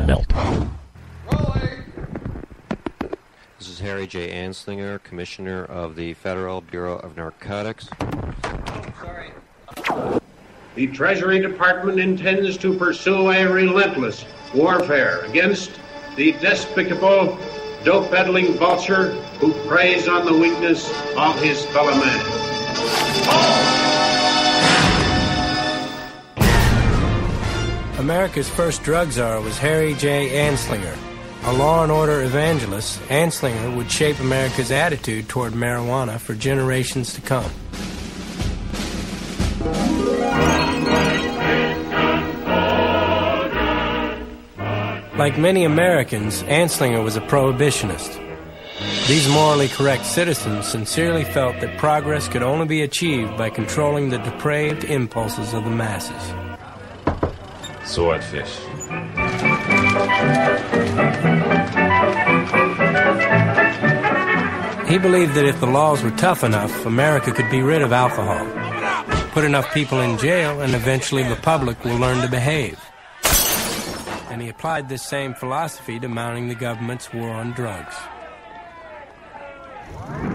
Melt. This is Harry J. Anslinger, Commissioner of the Federal Bureau of Narcotics. The Treasury Department intends to pursue a relentless warfare against the despicable, dope-peddling vulture who preys on the weakness of his fellow man. America's first drug czar was Harry J. Anslinger. A law and order evangelist, Anslinger would shape America's attitude toward marijuana for generations to come. Like many Americans, Anslinger was a prohibitionist. These morally correct citizens sincerely felt that progress could only be achieved by controlling the depraved impulses of the masses. Swordfish. He believed that if the laws were tough enough, America could be rid of alcohol. Put enough people in jail, and eventually the public will learn to behave. And he applied this same philosophy to mounting the government's war on drugs.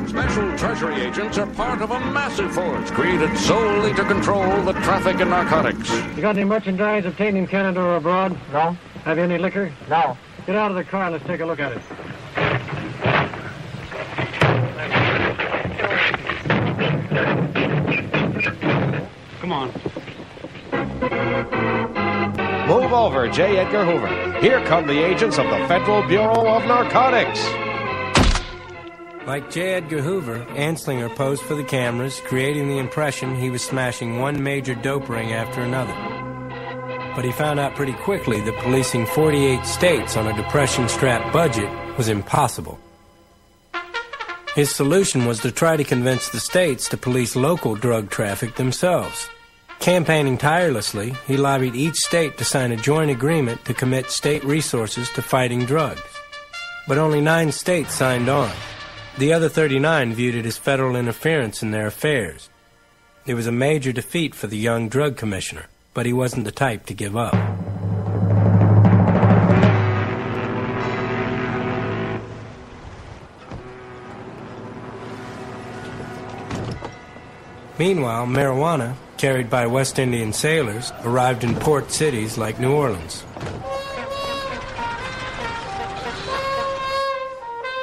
Special Treasury agents are part of a massive force created solely to control the traffic in narcotics. You got any merchandise obtained in Canada or abroad? No. Have you any liquor? No. Get out of the car and let's take a look at it. Come on. Move over, J. Edgar Hoover. Here come the agents of the Federal Bureau of Narcotics. Like J. Edgar Hoover, Anslinger posed for the cameras, creating the impression he was smashing one major dope ring after another. But he found out pretty quickly that policing 48 states on a depression-strapped budget was impossible. His solution was to try to convince the states to police local drug traffic themselves. Campaigning tirelessly, he lobbied each state to sign a joint agreement to commit state resources to fighting drugs. But only 9 states signed on. The other 39 viewed it as federal interference in their affairs. It was a major defeat for the young drug commissioner, but he wasn't the type to give up. Meanwhile, marijuana, carried by West Indian sailors, arrived in port cities like New Orleans.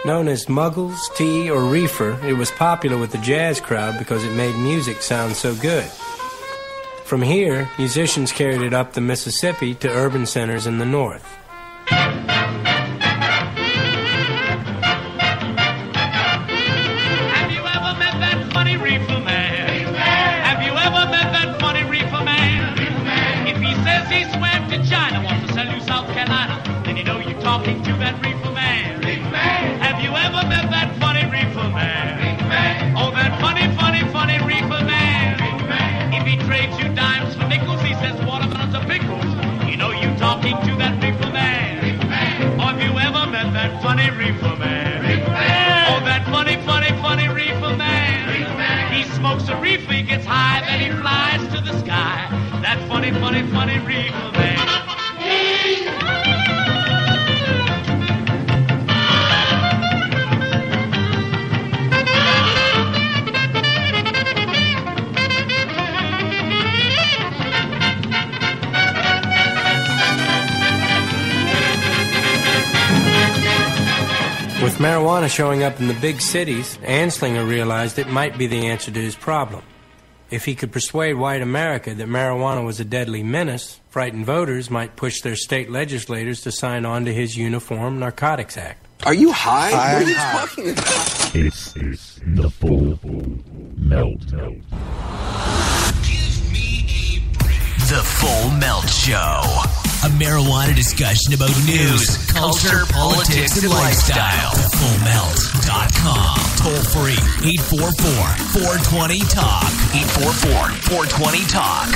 Known as muggles, tea, or reefer, it was popular with the jazz crowd because it made music sound so good. From here, musicians carried it up the Mississippi to urban centers in the north. Have you ever met that funny reefer man? Have you ever met that funny reefer man? If he says he swam to China, wants to sell you South Carolina, then you know you're talking to that reefer man. Have you ever met that funny reefer man? Oh, that funny, funny, funny reefer man. If he trades you dimes for nickels, he says watermelons are pickles. You know you talking to that reefer man. Or have you ever met that funny reefer man? Oh, that funny, funny, funny reefer man. He smokes a reefer, he gets high, then he flies to the sky. That funny, funny, funny reefer man. With marijuana showing up in the big cities, Anslinger realized it might be the answer to his problem. If he could persuade white America that marijuana was a deadly menace, frightened voters might push their state legislators to sign on to his Uniform Narcotics Act. Are you high? What are you talking about? It's the full melt. The Full Melt Show. A marijuana discussion about news, culture, politics, and lifestyle. FullMelt.com. Toll free. 844-420-TALK. 844-420-TALK.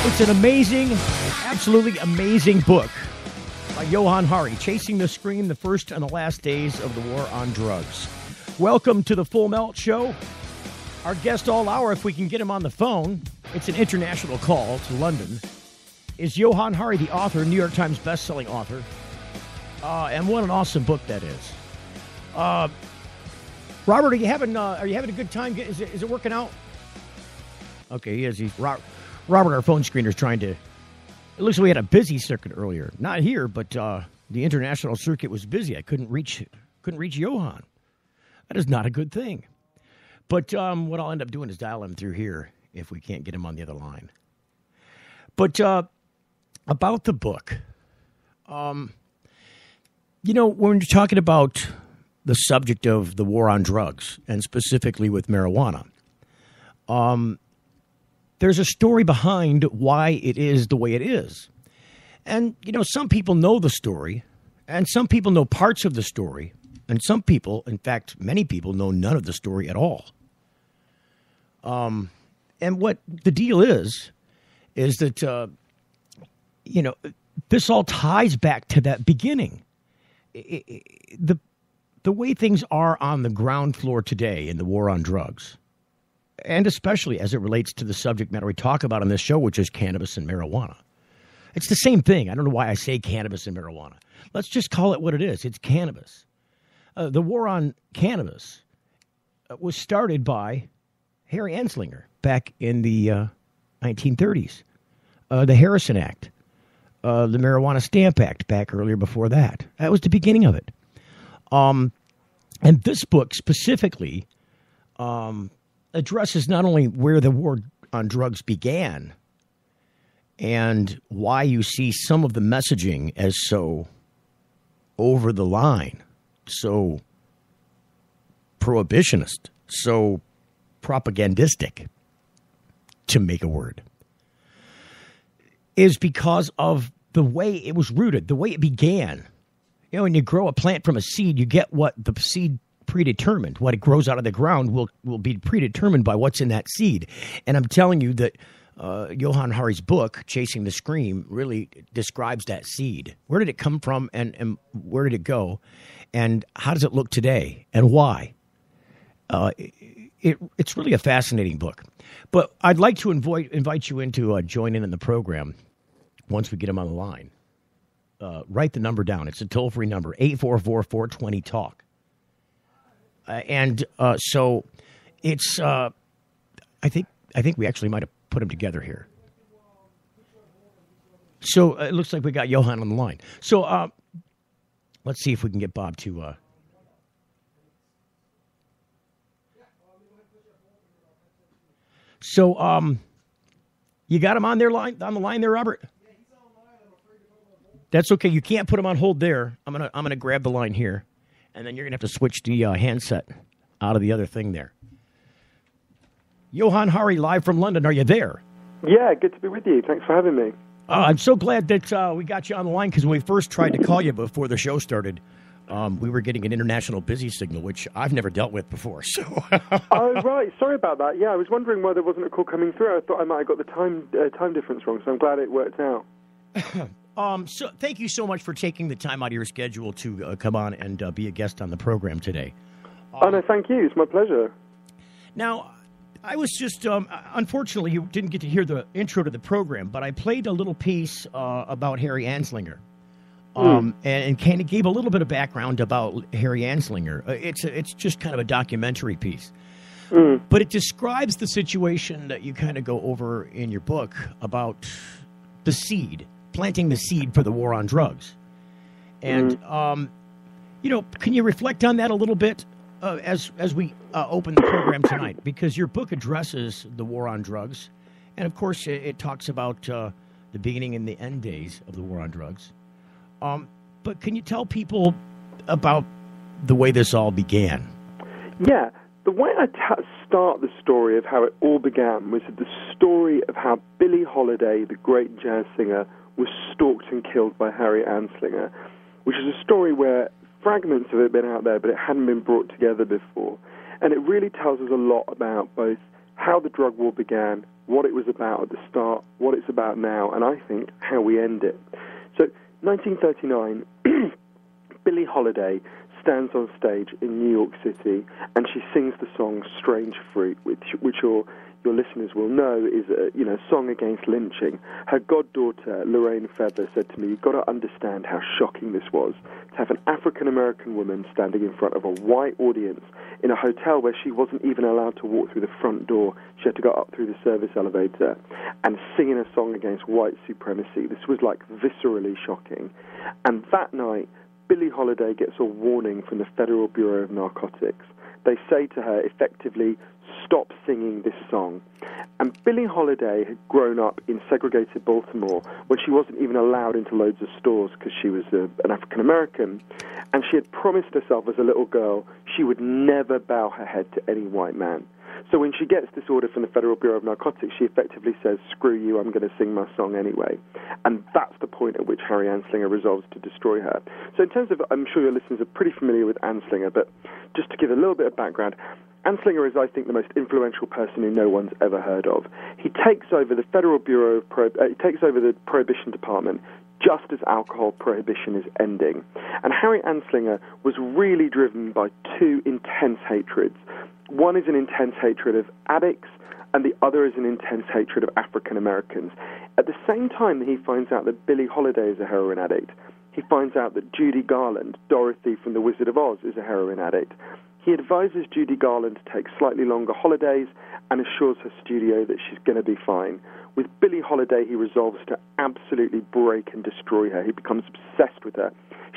It's an amazing, absolutely amazing book by Johann Hari, Chasing the Scream, the First and the Last Days of the War on Drugs. Welcome to the Full Melt Show. Our guest all hour, if we can get him on the phone, it's an international call to London, is Johann Hari, the author, New York Times best-selling author. And what an awesome book that is. Robert, are you having a good time? Is it working out? Okay, he is. Robert, our phone screener, is trying to... It looks like we had a busy circuit earlier. Not here, but the international circuit was busy. I couldn't reach Johann. That is not a good thing. But what I'll end up doing is dial him through here if we can't get him on the other line. But about the book, when you're talking about the subject of the war on drugs, and specifically with marijuana, there's a story behind why it is the way it is. And, some people know the story, and some people know parts of the story, and some people, in fact, many people know none of the story at all. And what the deal is that, this all ties back to that beginning. The way things are on the ground floor today in the war on drugs, and especially as it relates to the subject matter we talk about on this show, which is cannabis and marijuana. It's the same thing. I don't know why I say cannabis and marijuana. Let's just call it what it is. It's cannabis. The war on cannabis was started by Harry Anslinger back in the 1930s. The Harrison Act, the Marijuana Stamp Act back earlier before that. That was the beginning of it. And this book specifically addresses not only where the war on drugs began and why you see some of the messaging as so over the line, so prohibitionist, so propagandistic, to make a word, is because of the way it was rooted, the way it began. When you grow a plant from a seed, you get what the seed predetermined. What it grows out of the ground will be predetermined by what's in that seed. And I'm telling you that Johann Hari's book, Chasing the Scream, really describes that seed. Where did it come from, and where did it go? And how does it look today, and why? It's really a fascinating book. But I'd like to invite you in to join in the program once we get him on the line. Write the number down. It's a toll-free number, 844-420-TALK. So it's, I think we actually might have put them together here. So it looks like we got Johann on the line. So let's see if we can get Bob to... So you got him on the line there, Robert? That's okay. You can't put him on hold there. I'm gonna grab the line here, and then you're gonna have to switch the handset out of the other thing there. Johann Hari, live from London. Are you there? Yeah, good to be with you. Thanks for having me. I'm so glad that we got you on the line, because when we first tried to call you before the show started, we were getting an international busy signal, which I've never dealt with before. So. Oh, right. Sorry about that. Yeah, I was wondering why there wasn't a call coming through. I thought I might have got the time difference wrong, so I'm glad it worked out. So thank you so much for taking the time out of your schedule to come on and be a guest on the program today. No, thank you. It's my pleasure. Now, I was just, unfortunately, you didn't get to hear the intro to the program, but I played a little piece about Harry Anslinger. And kind of gave a little bit of background about Harry Anslinger. It's just kind of a documentary piece. But it describes the situation that you kind of go over in your book about the seed, planting the seed for the war on drugs. And, can you reflect on that a little bit as we open the program tonight? Because your book addresses the war on drugs. And, of course, it talks about the beginning and the end days of the war on drugs. But can you tell people about the way this all began? Yeah. The way I start the story of how it all began was the story of how Billie Holiday, the great jazz singer, was stalked and killed by Harry Anslinger, which is a story where fragments of it have been out there, but it hadn't been brought together before. And it really tells us a lot about both how the drug war began, what it was about at the start, what it's about now, and I think how we end it. So, 1939, Billie Holiday stands on stage in New York City and she sings the song Strange Fruit, which your listeners will know is a song against lynching. Her goddaughter, Lorraine Feather, said to me, "You've got to understand how shocking this was, to have an African-American woman standing in front of a white audience in a hotel where she wasn't even allowed to walk through the front door. She had to go up through the service elevator and singing a song against white supremacy. This was like viscerally shocking." And that night, Billie Holiday gets a warning from the Federal Bureau of Narcotics. They say to her, effectively, stop singing this song. And Billie Holiday had grown up in segregated Baltimore when she wasn't even allowed into loads of stores because she was an African-American. And she had promised herself as a little girl she would never bow her head to any white man. So when she gets this order from the Federal Bureau of Narcotics, she effectively says, screw you, I'm going to sing my song anyway. And that's the point at which Harry Anslinger resolves to destroy her. So in terms of, I'm sure your listeners are pretty familiar with Anslinger, but just to give a little bit of background, Anslinger is, I think, the most influential person who no one's ever heard of. He takes over the Federal Bureau of he takes over the Prohibition Department just as alcohol prohibition is ending. And Harry Anslinger was really driven by two intense hatreds. One is an intense hatred of addicts, and the other is an intense hatred of African Americans. At the same time that he finds out that Billie Holiday is a heroin addict, he finds out that Judy Garland, Dorothy from The Wizard of Oz, is a heroin addict. He advises Judy Garland to take slightly longer holidays and assures her studio that she's going to be fine. With Billie Holiday, he resolves to absolutely break and destroy her. He becomes obsessed with her.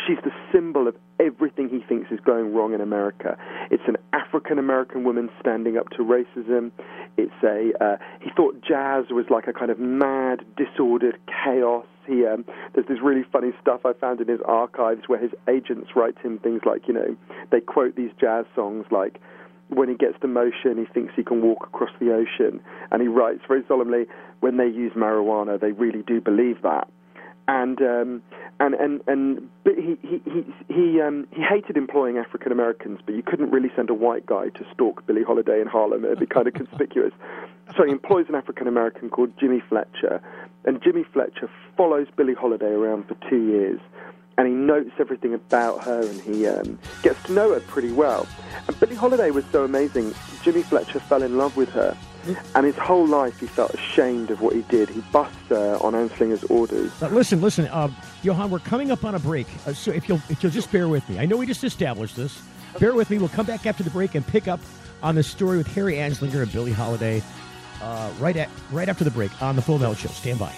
She's the symbol of everything he thinks is going wrong in America. It's an African-American woman standing up to racism. He thought jazz was like a kind of mad, disordered chaos. There's this really funny stuff I found in his archives where his agents write him things like, they quote these jazz songs like, when he gets to motion, he thinks he can walk across the ocean. And he writes very solemnly, when they use marijuana, they really do believe that. But he hated employing African Americans, but you couldn't really send a white guy to stalk Billie Holiday in Harlem. It'd be kind of conspicuous. So he employs an African American called Jimmy Fletcher, and Jimmy Fletcher follows Billie Holiday around for 2 years, and he notes everything about her, and he gets to know her pretty well. And Billie Holiday was so amazing, Jimmy Fletcher fell in love with her. And his whole life he felt ashamed of what he did. He busts her on Anslinger's orders. Listen, Johann, we're coming up on a break, so if you'll just bear with me. I know we just established this. Bear with me. We'll come back after the break and pick up on the story with Harry Anslinger and Billie Holiday right after the break on The Full Melt Show. Stand by.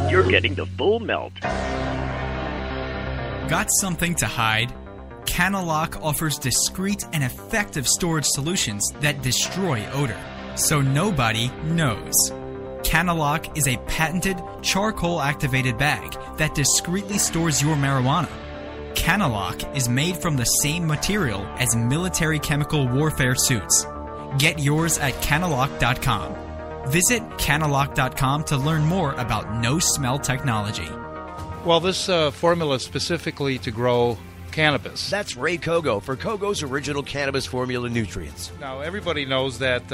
You're getting The Full Melt. Got something to hide? Canalock offers discreet and effective storage solutions that destroy odor, so nobody knows. Canalock is a patented charcoal-activated bag that discreetly stores your marijuana. Canalock is made from the same material as military chemical warfare suits. Get yours at Canalock.com. Visit Canalock.com to learn more about no-smell technology. Well, this formula is specifically to grow cannabis. That's Ray Kogo for Kogo's Original Cannabis Formula Nutrients. Now, everybody knows that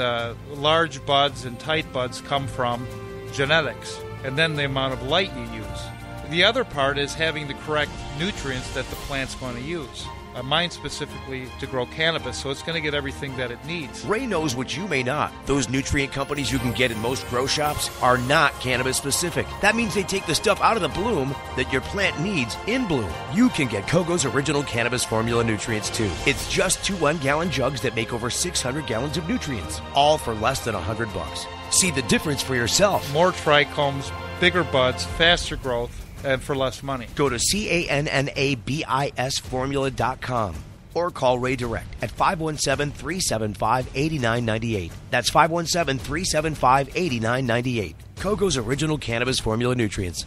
large buds and tight buds come from genetics, and then the amount of light you use. The other part is having the correct nutrients that the plant's going to use. Mine specifically to grow cannabis, so it's going to get everything that it needs. Ray knows what you may not. Those nutrient companies you can get in most grow shops are not cannabis specific. That means they take the stuff out of the bloom that your plant needs in bloom. You can get Kogo's Original Cannabis Formula Nutrients too. It's just 2 1-gallon jugs that make over 600 gallons of nutrients, all for less than $100. See the difference for yourself. More trichomes, bigger buds, faster growth, and for less money. Go to CANNABISformula.com or call Ray direct at 517-375-8998. That's 517-375-8998. Kogo's Original Cannabis Formula Nutrients.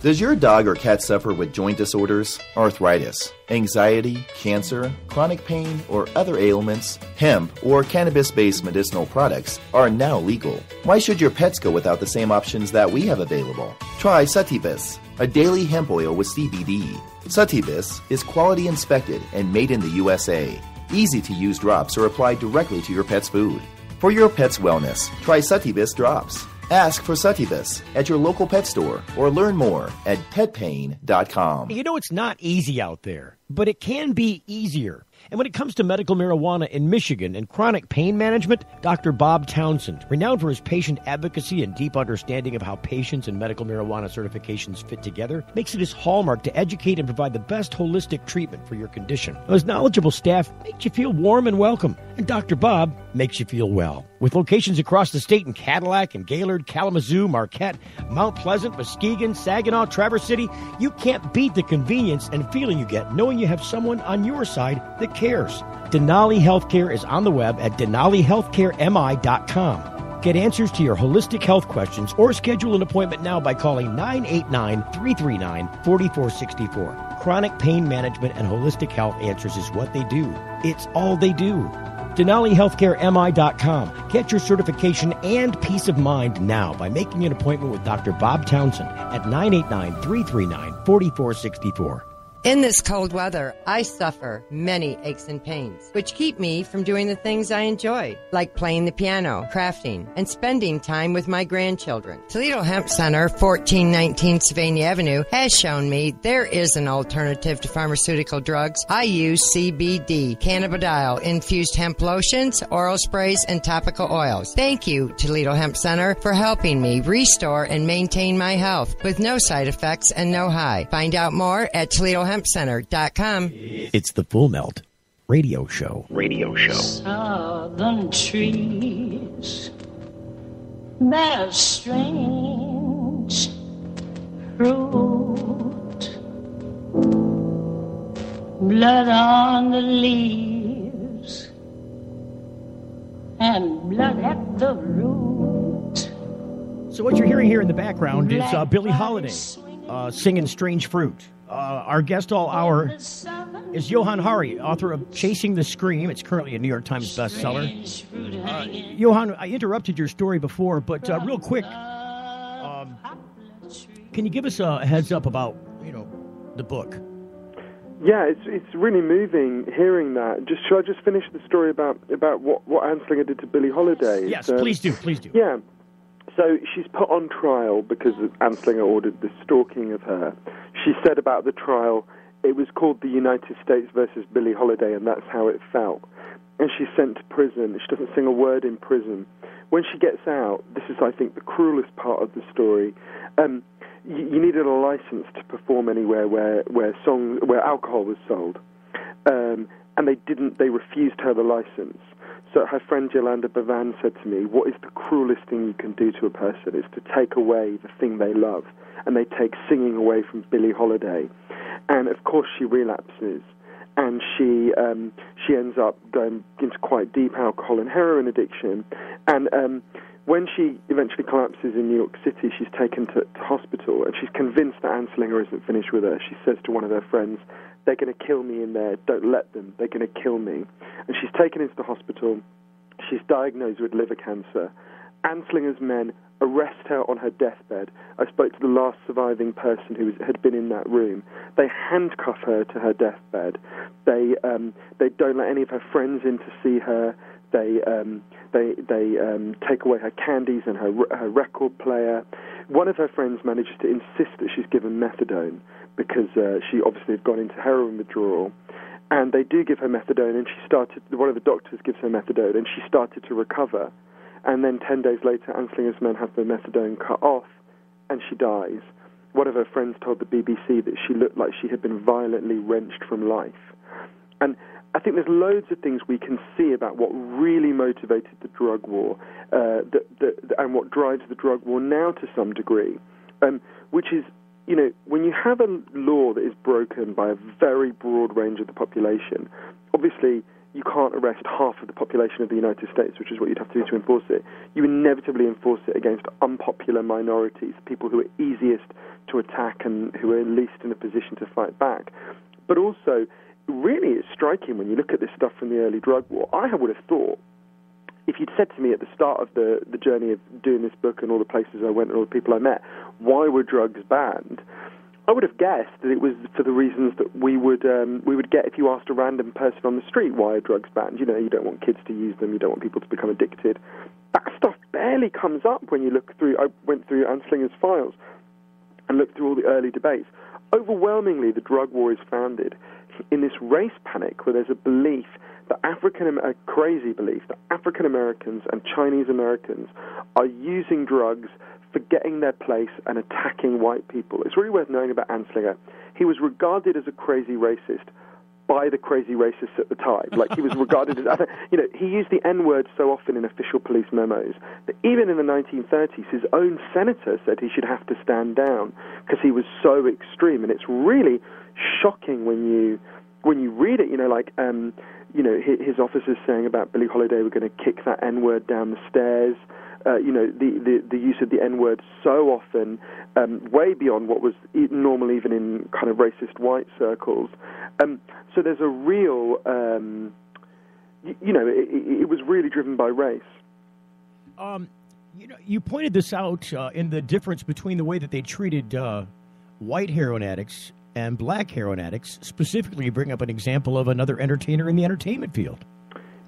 Does your dog or cat suffer with joint disorders, arthritis, anxiety, cancer, chronic pain, or other ailments? Hemp or cannabis-based medicinal products are now legal. Why should your pets go without the same options that we have available? Try Sativus, a daily hemp oil with CBD. Sativus is quality inspected and made in the USA. Easy-to-use drops are applied directly to your pet's food. For your pet's wellness, try Sativus drops. Ask for Sativus at your local pet store or learn more at petpain.com. You know, it's not easy out there, but it can be easier. And when it comes to medical marijuana in Michigan and chronic pain management, Dr. Bob Townsend, renowned for his patient advocacy and deep understanding of how patients and medical marijuana certifications fit together, makes it his hallmark to educate and provide the best holistic treatment for your condition. His knowledgeable staff makes you feel warm and welcome, and Dr. Bob makes you feel well. With locations across the state in Cadillac and Gaylord, Kalamazoo, Marquette, Mount Pleasant, Muskegon, Saginaw, Traverse City, you can't beat the convenience and feeling you get knowing you have someone on your side that cares. Denali Healthcare is on the web at denalihealthcaremi.com. Get answers to your holistic health questions or schedule an appointment now by calling 989-339-4464. Chronic pain management and holistic health answers is what they do. It's all they do. DenaliHealthcareMI.com. Get your certification and peace of mind now by making an appointment with Dr. Bob Townsend at 989-339-4464. In this cold weather, I suffer many aches and pains, which keep me from doing the things I enjoy, like playing the piano, crafting, and spending time with my grandchildren. Toledo Hemp Center, 1419 Sylvania Avenue, has shown me there is an alternative to pharmaceutical drugs. I use CBD, cannabidiol, infused hemp lotions, oral sprays, and topical oils. Thank you, Toledo Hemp Center, for helping me restore and maintain my health with no side effects and no high. Find out more at ToledoHempCenter.com. It's the Full Melt Radio Show. Southern trees bear strange fruit, blood on the leaves and blood at the root. So what you're hearing here in the background is Billie Holiday singing Strange Fruit. Our guest all hour is Johann Hari, author of Chasing the Scream. It's currently a New York Times bestseller. Johann, I interrupted your story before, but real quick, can you give us a heads up about, the book? Yeah, it's really moving hearing that. Should I just finish the story about what Anslinger did to Billie Holiday? Yes, please do. Yeah. So she's put on trial because Anslinger ordered the stalking of her. She said about the trial, it was called the United States versus Billie Holiday, and that's how it felt. And she's sent to prison. She doesn't sing a word in prison. When she gets out, this is, I think, the cruelest part of the story. You needed a license to perform anywhere where alcohol was sold, and they refused her the license. So her friend Yolanda Bavan said to me, what is the cruelest thing you can do to a person is to take away the thing they love. And they take singing away from Billie Holiday. And, of course, she relapses. And she ends up going into quite deep alcohol and heroin addiction. And when she eventually collapses in New York City, she's taken to hospital. And she's convinced that Anslinger isn't finished with her. She says to one of her friends, they're going to kill me in there. Don't let them. They're going to kill me. And she's taken into the hospital. She's diagnosed with liver cancer. Anslinger's men arrest her on her deathbed. I spoke to the last surviving person who had been in that room. They handcuff her to her deathbed. They don't let any of her friends in to see her. They take away her candies and her record player. One of her friends manages to insist that she's given methadone because she obviously had gone into heroin withdrawal. And they do give her methadone, and one of the doctors gives her methadone, and she started to recover. And then 10 days later, Anslinger's men have the methadone cut off, and she dies. One of her friends told the BBC that she looked like she had been violently wrenched from life. And I think there's loads of things we can see about what really motivated the drug war, and what drives the drug war now to some degree, which is, when you have a law that is broken by a very broad range of the population, obviously you can't arrest half of the population of the United States, which is what you'd have to do to enforce it. You inevitably enforce it against unpopular minorities, people who are easiest to attack and who are least in a position to fight back. But also, really it's striking when you look at this stuff from the early drug war. I would have thought, if you'd said to me at the start of the journey of doing this book and all the places I went and all the people I met, why were drugs banned? I would have guessed that it was for the reasons that we would get if you asked a random person on the street, why are drugs banned? You know, you don't want kids to use them, you don't want people to become addicted. That stuff barely comes up when you look through. I went through Anslinger's files and looked through all the early debates. Overwhelmingly, the drug war is founded in this race panic where there's a belief that a crazy belief that African Americans and Chinese Americans are using drugs, forgetting their place and attacking white people. It's really worth knowing about Anslinger. He was regarded as a crazy racist by the crazy racists at the time. Like, he was regarded as, you know, he used the N-word so often in official police memos that even in the 1930s, his own senator said he should have to stand down because he was so extreme. And it's really shocking when you read it, you know, like, you know, his officers saying about Billie Holiday, we're going to kick that N-word down the stairs. You know, the use of the N-word so often, way beyond what was normal even in kind of racist white circles. So there's a real, you know, it was really driven by race. You know, you pointed this out in the difference between the way that they treated white heroin addicts and black heroin addicts. Specifically, you bring up an example of another entertainer in the entertainment field.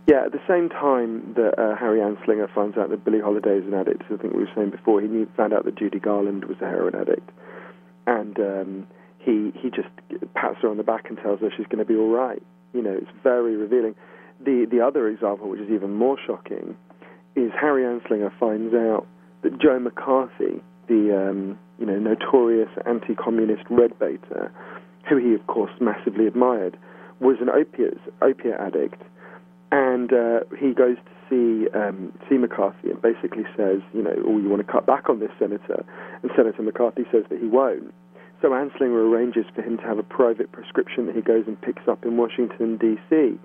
Yeah, at the same time that Harry Anslinger finds out that Billie Holiday is an addict, I think we were saying before, he found out that Judy Garland was a heroin addict. And he just pats her on the back and tells her she's going to be all right. You know, it's very revealing. The other example, which is even more shocking, is Harry Anslinger finds out that Joe McCarthy, the you know, notorious anti-communist red baiter, who he, of course, massively admired, was an opiate addict. And he goes to see McCarthy and basically says, you know, oh, you want to cut back on this, Senator? And Senator McCarthy says that he won't. So Anslinger arranges for him to have a private prescription that he goes and picks up in Washington, D.C.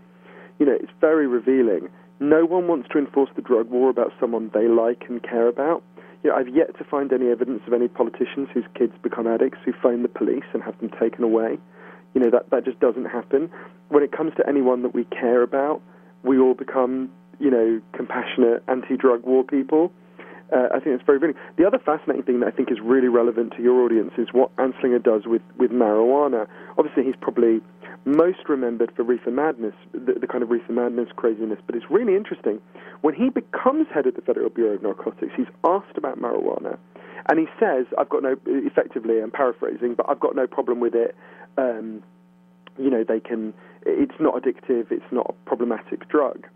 You know, it's very revealing. No one wants to enforce the drug war about someone they like and care about. You know, I've yet to find any evidence of any politicians whose kids become addicts who phone the police and have them taken away. You know, that just doesn't happen. When it comes to anyone that we care about, we all become, you know, compassionate anti-drug war people. I think it's very revealing. The other fascinating thing that I think is really relevant to your audience is what Anslinger does with marijuana. Obviously, he's probably most remembered for Reefer Madness, the kind of Reefer Madness craziness, but it's really interesting. When he becomes head of the Federal Bureau of Narcotics, he's asked about marijuana, and he says, effectively, I'm paraphrasing, but I've got no problem with it. You know, it's not addictive, it's not a problematic drug.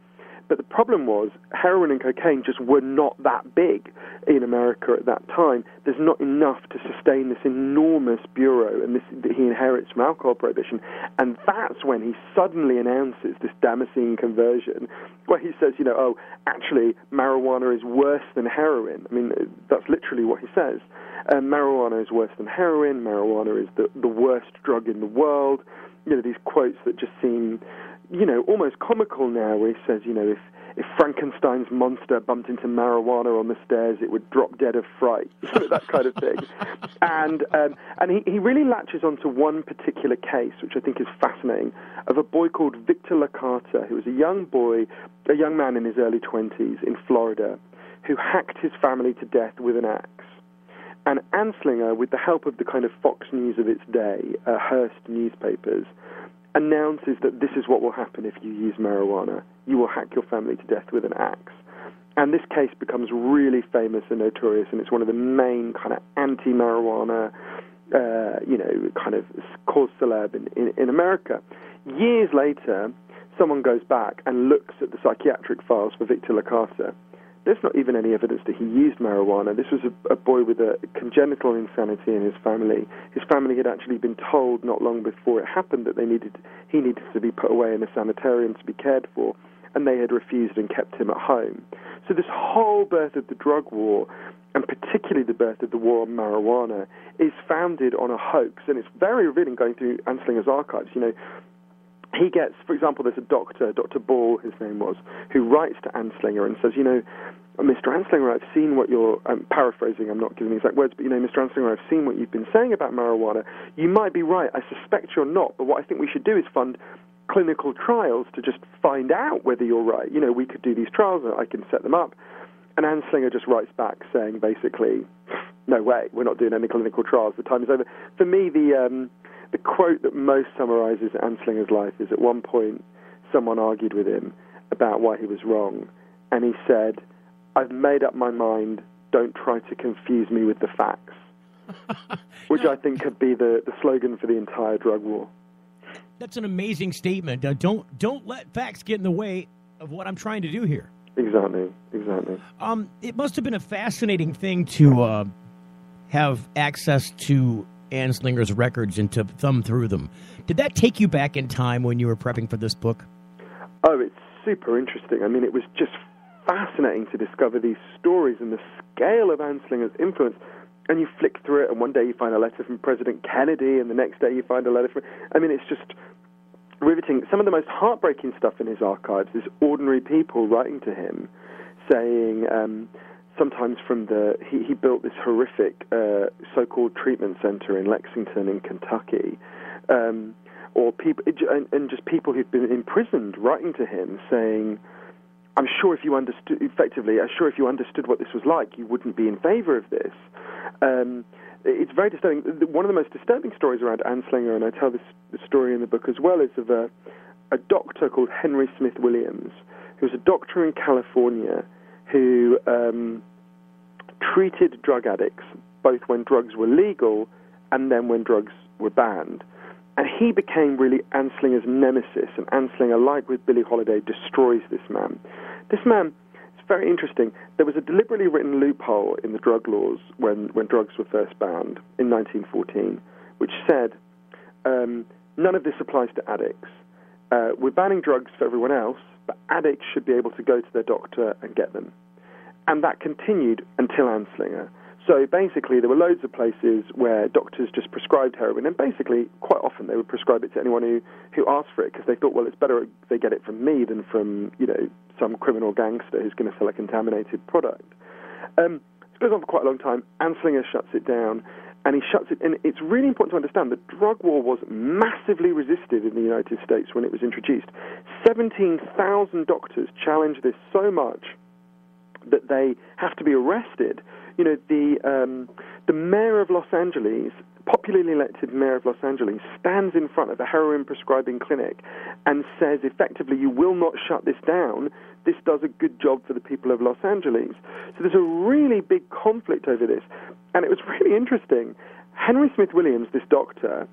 But the problem was, heroin and cocaine just were not that big in America at that time. There's not enough to sustain this enormous bureau, and that he inherits from alcohol prohibition. And that's when he suddenly announces this Damascene conversion, where he says, you know, oh, actually, marijuana is worse than heroin. I mean, that's literally what he says. Marijuana is worse than heroin. Marijuana is the worst drug in the world. You know, these quotes that just seem, you know, almost comical now, where he says, you know, if Frankenstein's monster bumped into marijuana on the stairs, it would drop dead of fright, that kind of thing. And he really latches onto one particular case, which I think is fascinating, of a boy called Victor LaCarta, who was a young man in his early 20s in Florida, who hacked his family to death with an axe. And Anslinger, with the help of the kind of Fox News of its day, Hearst newspapers, announces that this is what will happen if you use marijuana. You will hack your family to death with an axe. And this case becomes really famous and notorious, and it's one of the main kind of anti-marijuana, you know, kind of cause célèbre in America. Years later, someone goes back and looks at the psychiatric files for Victor LaCarta. There's not even any evidence that he used marijuana. This was a boy with a congenital insanity in his family. His family had actually been told not long before it happened that he needed to be put away in a sanitarium to be cared for, and they had refused and kept him at home. So this whole birth of the drug war, and particularly the birth of the war on marijuana, is founded on a hoax, and it's very revealing going through Anslinger's archives. You know, he gets, for example, there's a doctor, Dr. Ball, his name was, who writes to Anslinger and says, you know, Mr. Anslinger, I've seen what you're, I'm paraphrasing, I'm not giving the exact words, but, you know, Mr. Anslinger, I've seen what you've been saying about marijuana. You might be right. I suspect you're not, but what I think we should do is fund clinical trials to just find out whether you're right. You know, we could do these trials, and I can set them up. And Anslinger just writes back saying, basically, no way, we're not doing any clinical trials. The time is over. For me, the quote that most summarizes Anslinger's life is at one point someone argued with him about why he was wrong, and he said, "I've made up my mind, don't try to confuse me with the facts," which I think could be the slogan for the entire drug war. That's an amazing statement. Don't let facts get in the way of what I'm trying to do here. Exactly. It must have been a fascinating thing to have access to Anslinger's records and to thumb through them. Did that take you back in time when you were prepping for this book? Oh, it's super interesting. I mean, it was just fascinating to discover these stories and the scale of Anslinger's influence. And you flick through it, and one day you find a letter from President Kennedy, and the next day you find a letter from... I mean, it's just riveting. Some of the most heartbreaking stuff in his archives is ordinary people writing to him, saying... sometimes from he built this horrific so-called treatment center in Lexington in Kentucky, or people and just people who've been imprisoned writing to him saying, I'm sure if you understood what this was like, you wouldn't be in favor of this. It's very disturbing. One of the most disturbing stories around Anslinger, and I tell this story in the book as well, is of a doctor called Henry Smith Williams, who was a doctor in California who treated drug addicts both when drugs were legal and then when drugs were banned. And he became really Anslinger's nemesis, and Anslinger, like with Billie Holiday, destroys this man. This man, it's very interesting, there was a deliberately written loophole in the drug laws when drugs were first banned in 1914, which said, none of this applies to addicts. We're banning drugs for everyone else, but addicts should be able to go to their doctor and get them. And that continued until Anslinger. So basically, there were loads of places where doctors just prescribed heroin, and basically, quite often, they would prescribe it to anyone who asked for it, because they thought, well, it's better they get it from me than from, some criminal gangster who's going to sell a contaminated product. This goes on for quite a long time. Anslinger shuts it down, and he shuts it. And it's really important to understand that drug war was massively resisted in the United States when it was introduced. 17,000 doctors challenged this so much that they have to be arrested. The mayor of Los Angeles, popularly elected mayor of Los Angeles, stands in front of a heroin prescribing clinic and says, effectively, you will not shut this down. This does a good job for the people of Los Angeles. So there's a really big conflict over this. And it was really interesting. Henry Smith Williams, this doctor,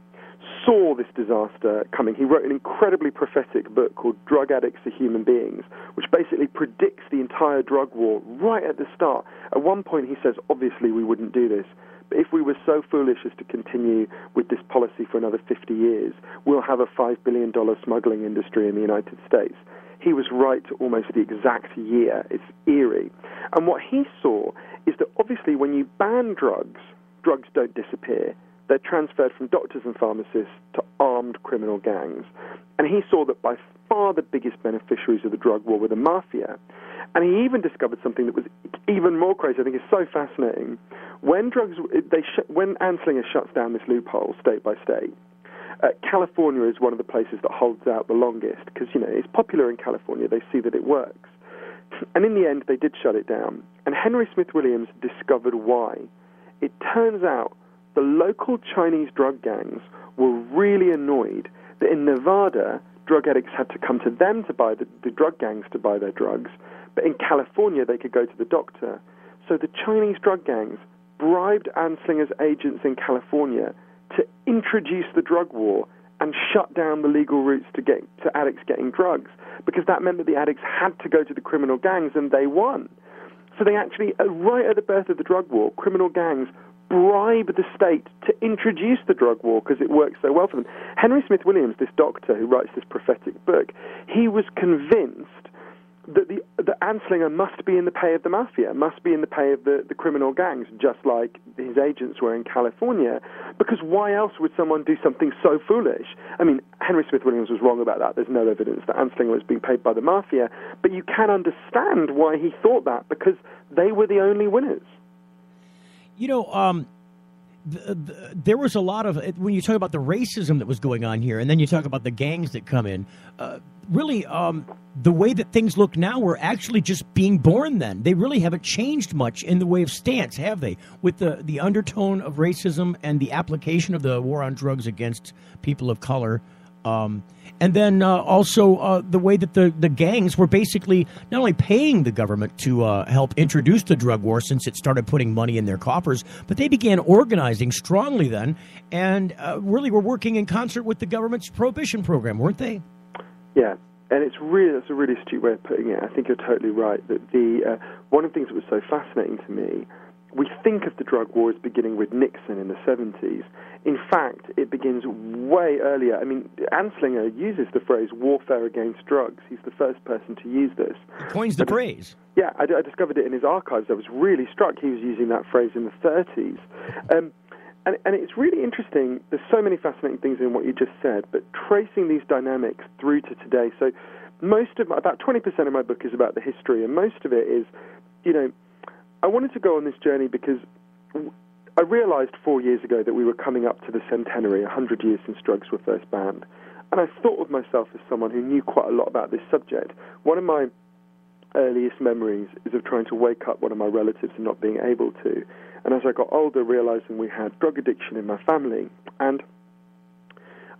saw this disaster coming. He wrote an incredibly prophetic book called Drug Addicts Are Human Beings, which basically predicts the entire drug war right at the start. At one point he says, obviously we wouldn't do this, but if we were so foolish as to continue with this policy for another 50 years, we'll have a $5 billion smuggling industry in the United States. He was right to almost the exact year. It's eerie. And what he saw is that obviously when you ban drugs, drugs don't disappear. They're transferred from doctors and pharmacists to armed criminal gangs. And he saw that by far the biggest beneficiaries of the drug war were the mafia. And he even discovered something that was even more crazy. I think it's so fascinating. When Anslinger shuts down this loophole state by state, California is one of the places that holds out the longest because, it's popular in California. They see that it works. And in the end, they did shut it down. And Henry Smith Williams discovered why. It turns out the local Chinese drug gangs were really annoyed that in Nevada, drug addicts had to come to them to buy the drug gangs to buy their drugs, but in California they could go to the doctor. So the Chinese drug gangs bribed Anslinger's agents in California to introduce the drug war and shut down the legal routes to addicts getting drugs, because that meant that the addicts had to go to the criminal gangs, and they won. So they actually, right at the birth of the drug war, criminal gangs bribe the state to introduce the drug war because it works so well for them. Henry Smith Williams, this doctor who writes this prophetic book, he was convinced that Anslinger must be in the pay of the mafia, must be in the pay of the criminal gangs, just like his agents were in California, because why else would someone do something so foolish? I mean, Henry Smith Williams was wrong about that. There's no evidence that Anslinger was being paid by the mafia, but you can understand why he thought that, because they were the only winners. there was a lot of, when you talk about the racism that was going on here, and then you talk about the gangs that come in, really the way that things look now were actually just being born then. They really haven't changed much in the way of stance, have they? With the undertone of racism and the application of the war on drugs against people of color. And then also the way that the gangs were basically not only paying the government to help introduce the drug war since it started putting money in their coffers, but they began organizing strongly then and really were working in concert with the government's prohibition program, weren't they? Yeah, and that's a really astute way of putting it. I think you're totally right that one of the things that was so fascinating to me, we think of the drug war as beginning with Nixon in the 70s. In fact, it begins way earlier. I mean, Anslinger uses the phrase warfare against drugs. He's the first person to use this. Coins the phrase. Yeah, I discovered it in his archives. I was really struck he was using that phrase in the 30s. And it's really interesting. There's so many fascinating things in what you just said, but tracing these dynamics through to today. So about 20% of my book is about the history, and most of it is, I wanted to go on this journey because I realized 4 years ago that we were coming up to the centenary, 100 years since drugs were first banned. And I thought of myself as someone who knew quite a lot about this subject. One of my earliest memories is of trying to wake up one of my relatives and not being able to. And as I got older, realizing we had drug addiction in my family. And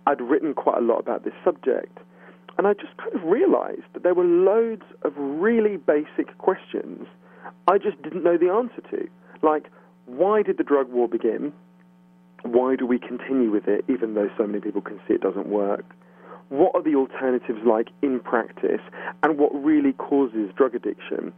I'd written quite a lot about this subject. And I just kind of realized that there were loads of really basic questions I just didn't know the answer to. Like, why did the drug war begin? Why do we continue with it, even though so many people can see it doesn't work? What are the alternatives like in practice? And what really causes drug addiction?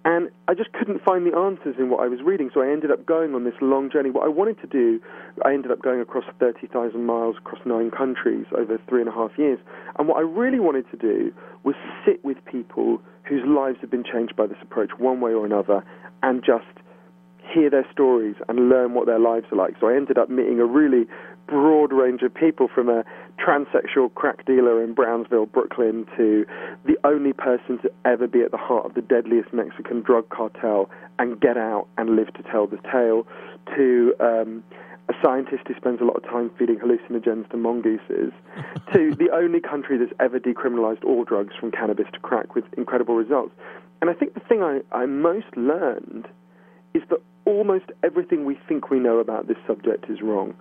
And I just couldn't find the answers in what I was reading, so I ended up going on this long journey. What I wanted to do, I ended up going across 30,000 miles, across 9 countries over 3.5 years. And what I really wanted to do was sit with people whose lives have been changed by this approach one way or another and just hear their stories and learn what their lives are like. So I ended up meeting a really broad range of people, from a transsexual crack dealer in Brownsville, Brooklyn, to the only person to ever be at the heart of the deadliest Mexican drug cartel and get out and live to tell the tale, to a scientist who spends a lot of time feeding hallucinogens to mongooses, to the only country that's ever decriminalized all drugs from cannabis to crack with incredible results. And I think the thing I most learned is that almost everything we think we know about this subject is wrong.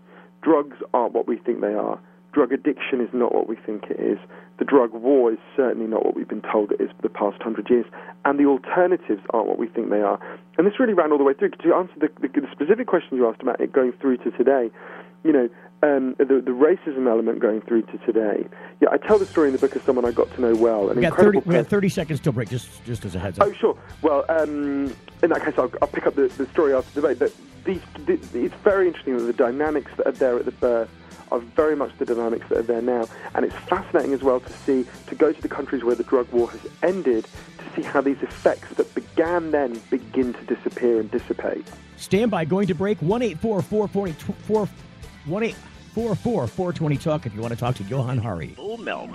Drugs aren't what we think they are. Drug addiction is not what we think it is. The drug war is certainly not what we've been told it is for the past 100 years. And the alternatives aren't what we think they are. And this really ran all the way through. To answer the specific question you asked about it going through to today, the racism element going through to today. Yeah, I tell the story in the book of someone I got to know well. We got 30 seconds till break, just as a heads up. Oh, sure. Well, in that case, I'll pick up the story after the debate. But it's very interesting that the dynamics that are there at the birth are very much the dynamics that are there now. And it's fascinating as well to go to the countries where the drug war has ended, to see how these effects that began then begin to disappear and dissipate. Stand by, going to break, 1-844-420-TALK if you want to talk to Johann Hari. Full Melt.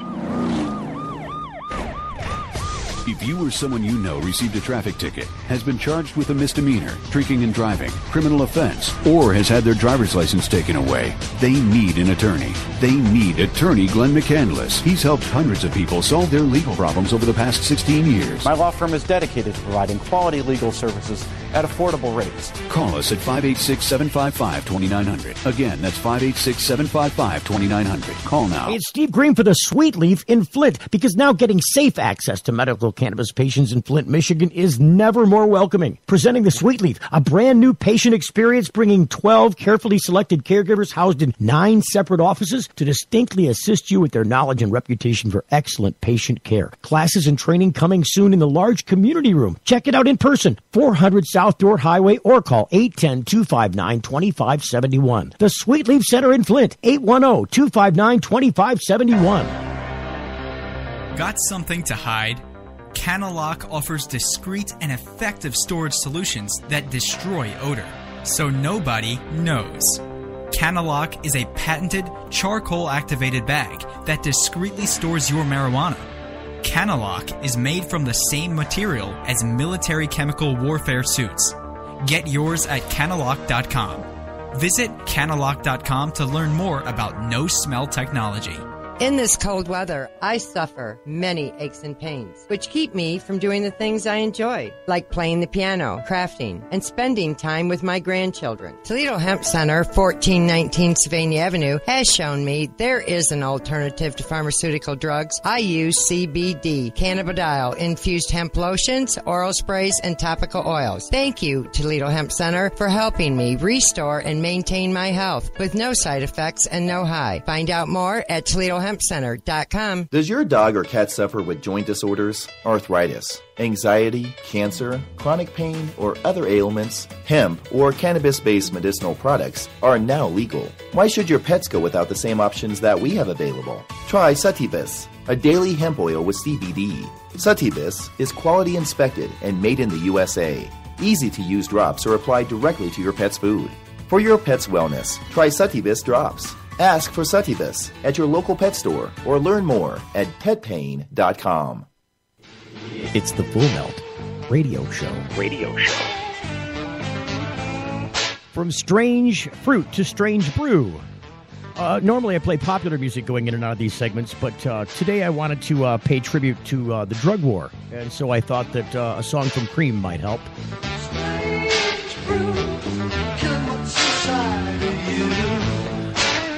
If you or someone you know received a traffic ticket, has been charged with a misdemeanor, drinking and driving, criminal offense, or has had their driver's license taken away, they need an attorney. They need attorney Glenn McCandless. He's helped hundreds of people solve their legal problems over the past 16 years. My law firm is dedicated to providing quality legal services at affordable rates. Call us at 586-755-2900. Again, that's 586-755-2900. Call now. Hey, it's Steve Green for the Sweet Leaf in Flint, because now getting safe access to medical cannabis patients in Flint, Michigan is never more welcoming. Presenting the Sweet Leaf, a brand new patient experience, bringing 12 carefully selected caregivers housed in 9 separate offices to distinctly assist you with their knowledge and reputation for excellent patient care. Classes and training coming soon in the large community room. Check it out in person, 400 South Dorr Highway, or call 810-259-2571. The Sweet Leaf Center in Flint, 810-259-2571. Got something to hide? Canalock offers discreet and effective storage solutions that destroy odor, so nobody knows. Canalock is a patented charcoal-activated bag that discreetly stores your marijuana. Canalock is made from the same material as military chemical warfare suits. Get yours at canalock.com. Visit Canalock.com to learn more about no-smell technology. In this cold weather, I suffer many aches and pains, which keep me from doing the things I enjoy, like playing the piano, crafting, and spending time with my grandchildren. Toledo Hemp Center, 1419 Sylvania Avenue, has shown me there is an alternative to pharmaceutical drugs. I use CBD, cannabidiol-infused hemp lotions, oral sprays, and topical oils. Thank you, Toledo Hemp Center, for helping me restore and maintain my health with no side effects and no high. Find out more at ToledoHempCenter.com. Does your dog or cat suffer with joint disorders, arthritis, anxiety, cancer, chronic pain, or other ailments? Hemp or cannabis-based medicinal products are now legal. Why should your pets go without the same options that we have available? Try Sativus, a daily hemp oil with CBD. Sativus is quality inspected and made in the USA. Easy-to-use drops are applied directly to your pet's food. For your pet's wellness, try Sativus drops. Ask for Sativus at your local pet store or learn more at petpain.com. It's the Full Melt Radio Show. From strange fruit to strange brew. Normally I play popular music going in and out of these segments, but today I wanted to pay tribute to the drug war. And so I thought that a song from Cream might help.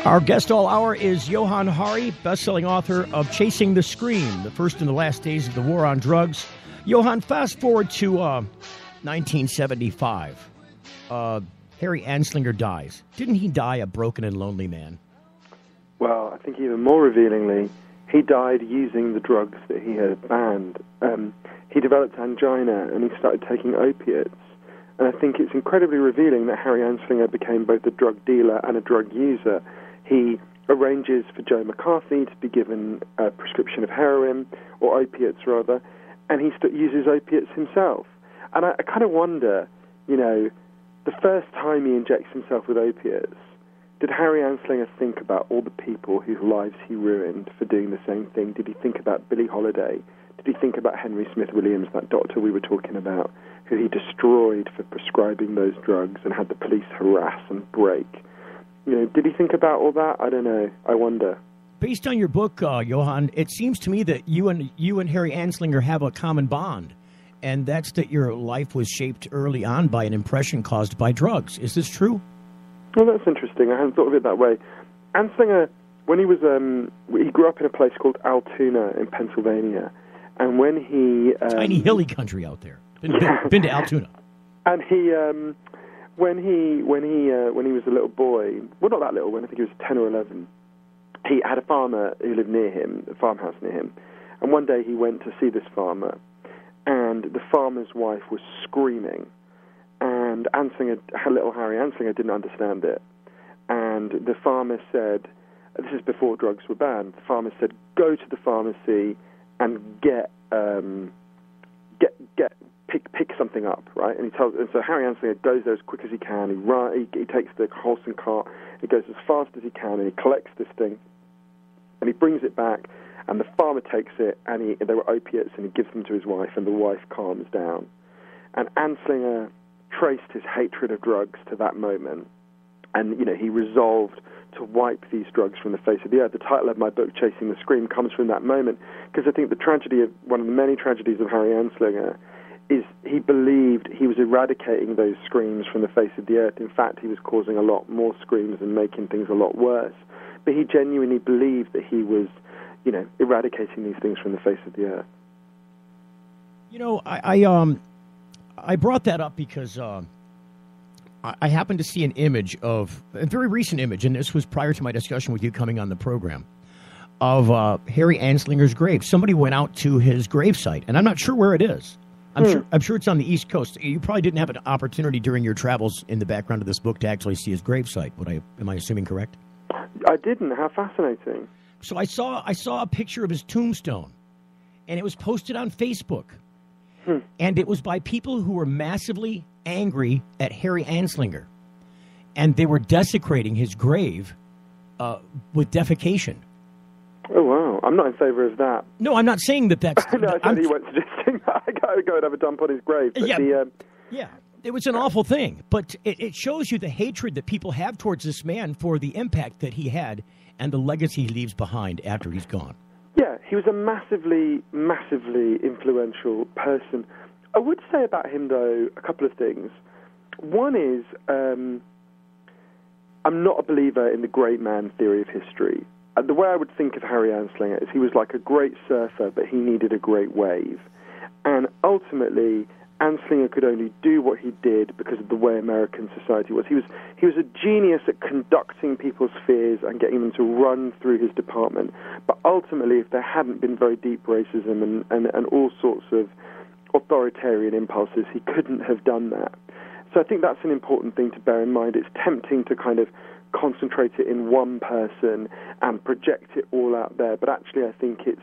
Our guest all hour is Johann Hari, best-selling author of Chasing the Scream, the first and the last days of the war on drugs. Johann, fast forward to 1975. Harry Anslinger dies. Didn't he die a broken and lonely man? Well, I think even more revealingly, he died using the drugs that he had banned. He developed angina and he started taking opiates. And I think it's incredibly revealing that Harry Anslinger became both a drug dealer and a drug user. He arranges for Joe McCarthy to be given a prescription of heroin, or opiates rather, and he uses opiates himself. And I kind of wonder, the first time he injects himself with opiates, did Harry Anslinger think about all the people whose lives he ruined for doing the same thing? Did he think about Billie Holiday? Did he think about Henry Smith Williams, that doctor we were talking about, who he destroyed for prescribing those drugs and had the police harass and break? Did he think about all that? I don't know. I wonder. Based on your book, Johann, it seems to me that you and Harry Anslinger have a common bond, and that's that your life was shaped early on by an impression caused by drugs. Is this true? Well, that's interesting. I hadn't thought of it that way. Anslinger, when he was, he grew up in a place called Altoona in Pennsylvania, and when he tiny hilly country out there. Been to Altoona. And he, when he was a little boy, well, not that little, when I think he was 10 or 11, he had a farmer who lived near him, a farmhouse near him, and one day he went to see this farmer, and the farmer's wife was screaming, and little Harry Anslinger didn't understand it, and the farmer said, this is before drugs were banned, the farmer said, go to the pharmacy and pick something up, right? And so Harry Anslinger goes there as quick as he can. He takes the horse and cart. He goes as fast as he can, and he collects this thing, and he brings it back. And the farmer takes it, and there were opiates, and he gives them to his wife, and the wife calms down. And Anslinger traced his hatred of drugs to that moment, and he resolved to wipe these drugs from the face of the earth. The title of my book, Chasing the Scream, comes from that moment, because I think one of the many tragedies of Harry Anslinger is he believed he was eradicating those screams from the face of the earth. In fact, he was causing a lot more screams and making things a lot worse. But he genuinely believed that he was, eradicating these things from the face of the earth. I brought that up because I happened to see an image of, a very recent image, and this was prior to my discussion with you coming on the program, of Harry Anslinger's grave. Somebody went out to his gravesite, and I'm not sure where it is. I'm sure it's on the East Coast. You probably didn't have an opportunity during your travels in the background of this book to actually see his gravesite. Am I assuming correct? I didn't. How fascinating. So I saw a picture of his tombstone, and it was posted on Facebook. And it was by people who were massively angry at Harry Anslinger. And they were desecrating his grave with defecation. Oh, wow. I'm not in favor of that. No, I'm not saying that that's... No, I said he went suggesting that I go and have a dump on his grave. But yeah. It was an awful thing, but it shows you the hatred that people have towards this man for the impact that he had and the legacy he leaves behind after he's gone. Yeah, he was a massively, massively influential person. I would say about him, though, a couple of things. One is, I'm not a believer in the great man theory of history. The way I would think of Harry Anslinger is he was like a great surfer, but he needed a great wave. And ultimately, Anslinger could only do what he did because of the way American society was. He was a genius at conducting people's fears and getting them to run through his department. But ultimately, if there hadn't been very deep racism and all sorts of authoritarian impulses, he couldn't have done that. So I think that's an important thing to bear in mind. It's tempting to kind of concentrate it in one person and project it all out there. But actually, I think it's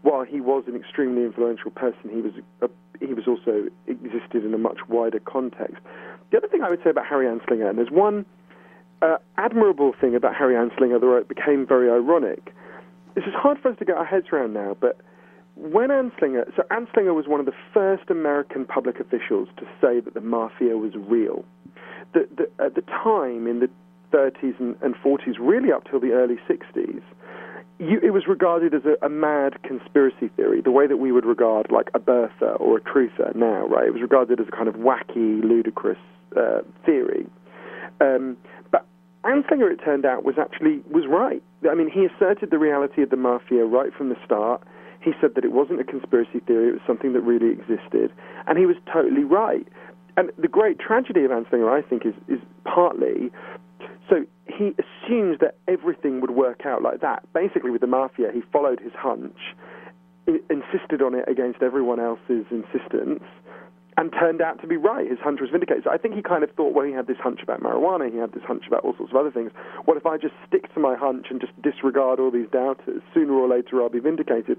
while he was an extremely influential person, he was also existed in a much wider context. The other thing I would say about Harry Anslinger, and there's one admirable thing about Harry Anslinger that it became very ironic. This is hard for us to get our heads around now, but when Anslinger was one of the first American public officials to say that the mafia was real. At the time, in the 30s and 40s, really up till the early 60s, it was regarded as a mad conspiracy theory, the way that we would regard like a birther or a truther now, right? It was regarded as a kind of wacky, ludicrous theory. But Anslinger, it turned out, was right. I mean, he asserted the reality of the mafia right from the start. He said that it wasn't a conspiracy theory, it was something that really existed, and he was totally right. And the great tragedy of Anslinger, I think, is partly, so he assumes that everything would work out like that. Basically, with the mafia, he followed his hunch, insisted on it against everyone else's insistence, and turned out to be right. His hunch was vindicated. So I think he kind of thought, well, he had this hunch about marijuana, he had this hunch about all sorts of other things. What if I just stick to my hunch and just disregard all these doubters? Sooner or later, I'll be vindicated.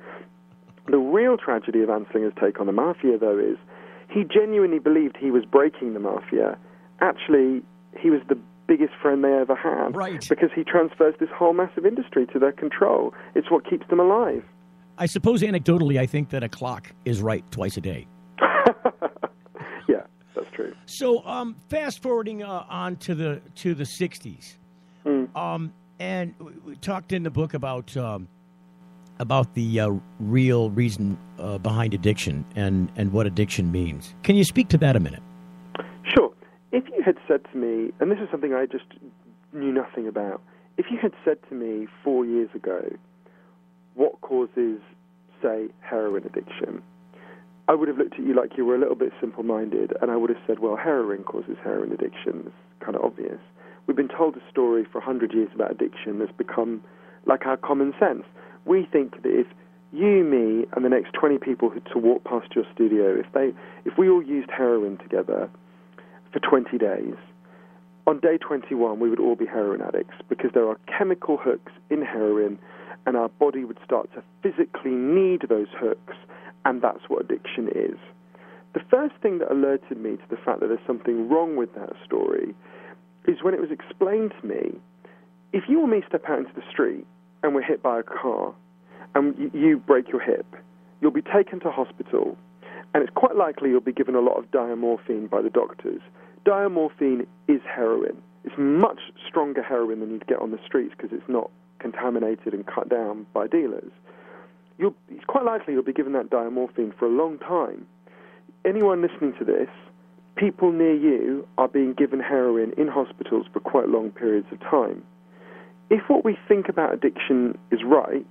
The real tragedy of Anslinger's take on the mafia, though, is he genuinely believed he was breaking the mafia. Actually, he was the biggest friend they ever had. Right. Because he transfers this whole massive industry to their control. It's what keeps them alive. I suppose anecdotally, I think that a clock is right twice a day. Yeah, that's true. So, fast forwarding on to the 60s, and we talked in the book about the real reason behind addiction and what addiction means. Can you speak to that a minute? Sure. If you had said to me, and this is something I just knew nothing about, if you had said to me 4 years ago, what causes, say, heroin addiction, I would have looked at you like you were a little bit simple-minded, and I would have said, well, heroin causes heroin addiction. It's kind of obvious. We've been told a story for 100 years about addiction that's become like our common sense. We think that if you, me, and the next 20 people who to walk past your studio, if we all used heroin together for 20 days, on day 21 we would all be heroin addicts because there are chemical hooks in heroin and our body would start to physically need those hooks, and that's what addiction is. The first thing that alerted me to the fact that there's something wrong with that story is when it was explained to me, if you or me step out into the street and we're hit by a car and you break your hip, you'll be taken to hospital, and it's quite likely you'll be given a lot of diamorphine by the doctors. Diamorphine is heroin. It's much stronger heroin than you'd get on the streets because it's not contaminated and cut down by dealers. It's quite likely you'll be given that diamorphine for a long time. Anyone listening to this, people near you are being given heroin in hospitals for quite long periods of time. If what we think about addiction is right,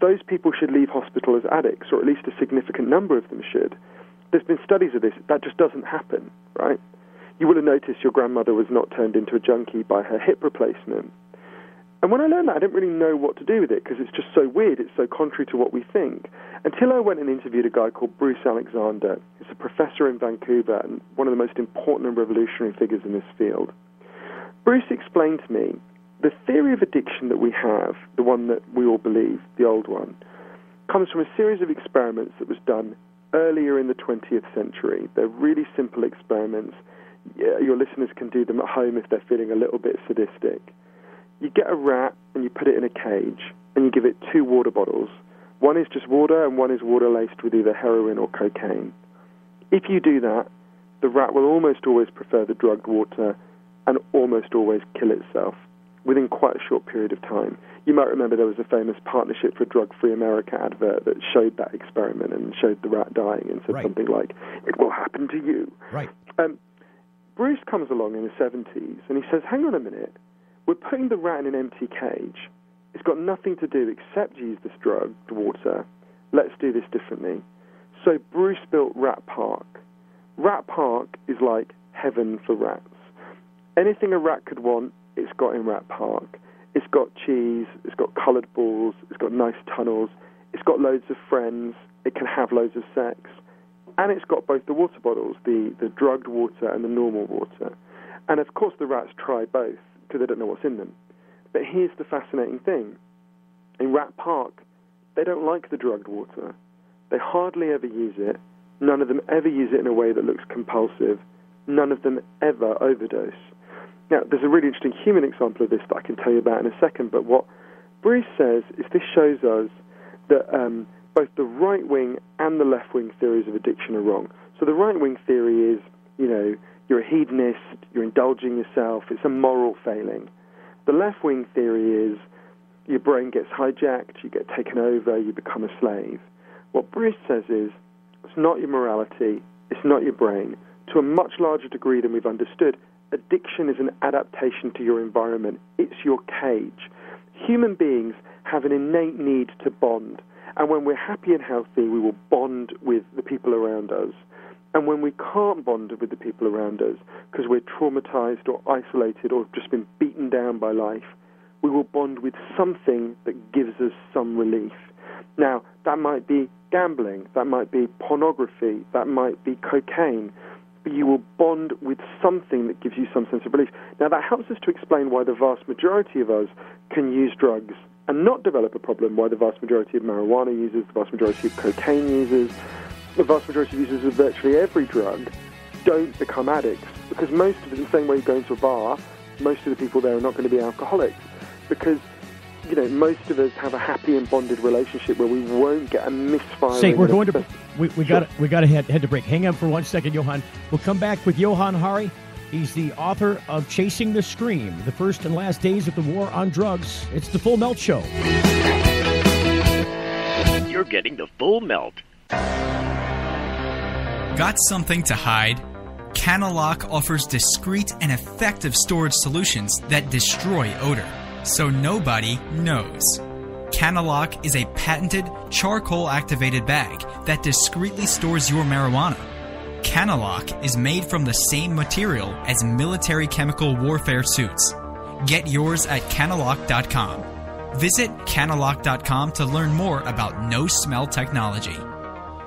those people should leave hospital as addicts, or at least a significant number of them should. There's been studies of this. That just doesn't happen, right? You will have noticed your grandmother was not turned into a junkie by her hip replacement. And when I learned that, I didn't really know what to do with it because it's just so weird. It's so contrary to what we think. Until I went and interviewed a guy called Bruce Alexander. He's a professor in Vancouver and one of the most important and revolutionary figures in this field. Bruce explained to me the theory of addiction that we have, the one that we all believe, the old one, comes from a series of experiments that was done earlier in the 20th century. They're really simple experiments. Your listeners can do them at home if they're feeling a little bit sadistic. You get a rat and you put it in a cage and you give it 2 water bottles. One is just water and one is water laced with either heroin or cocaine. If you do that, the rat will almost always prefer the drugged water and almost always kill itself within quite a short period of time. You might remember there was a famous Partnership for Drug-Free America advert that showed that experiment and showed the rat dying and said something like, "It will happen to you." Right. Bruce comes along in the 70s and he says, hang on a minute, we're putting the rat in an empty cage. It's got nothing to do except use this drugged water. Let's do this differently. So Bruce built Rat Park. Rat Park is like heaven for rats. Anything a rat could want, it's got in Rat Park. It's got cheese, it's got coloured balls, it's got nice tunnels, it's got loads of friends, it can have loads of sex, and it's got both the water bottles, the drugged water and the normal water. And of course the rats try both because they don't know what's in them. But here's the fascinating thing. In Rat Park, they don't like the drugged water. They hardly ever use it. None of them ever use it in a way that looks compulsive. None of them ever overdose. Now, there's a really interesting human example of this that I can tell you about in a second, but what Bruce says is this shows us that both the right-wing and the left-wing theories of addiction are wrong. So the right-wing theory is, you're a hedonist, you're indulging yourself, it's a moral failing. The left-wing theory is your brain gets hijacked, you get taken over, you become a slave. What Bruce says is, it's not your morality, it's not your brain. To a much larger degree than we've understood, addiction is an adaptation to your environment. It's your cage. Human beings have an innate need to bond. And when we're happy and healthy, we will bond with the people around us. And when we can't bond with the people around us because we're traumatized or isolated or just been beaten down by life, we will bond with something that gives us some relief. Now, that might be gambling, that might be pornography, that might be cocaine, but you will bond with something that gives you some sense of relief. Now, that helps us to explain why the vast majority of us can use drugs and not develop a problem, why the vast majority of marijuana users, the vast majority of cocaine users, the vast majority of users of virtually every drug don't become addicts. Because most of it, in the same way you go into a bar, most of the people there are not going to be alcoholics. Because, most of us have a happy and bonded relationship where we won't get a misfire. Say, we're going to... We got to head to break. Hang on for 1 second, Johann. We'll come back with Johann Hari. He's the author of Chasing the Scream, the first and last days of the war on drugs. It's the Full Melt Show. You're getting the Full Melt. Got something to hide? Canalock offers discreet and effective storage solutions that destroy odor, so nobody knows. Canalock is a patented charcoal-activated bag that discreetly stores your marijuana. Canalock is made from the same material as military chemical warfare suits. Get yours at canalock.com. Visit canalock.com to learn more about no-smell technology.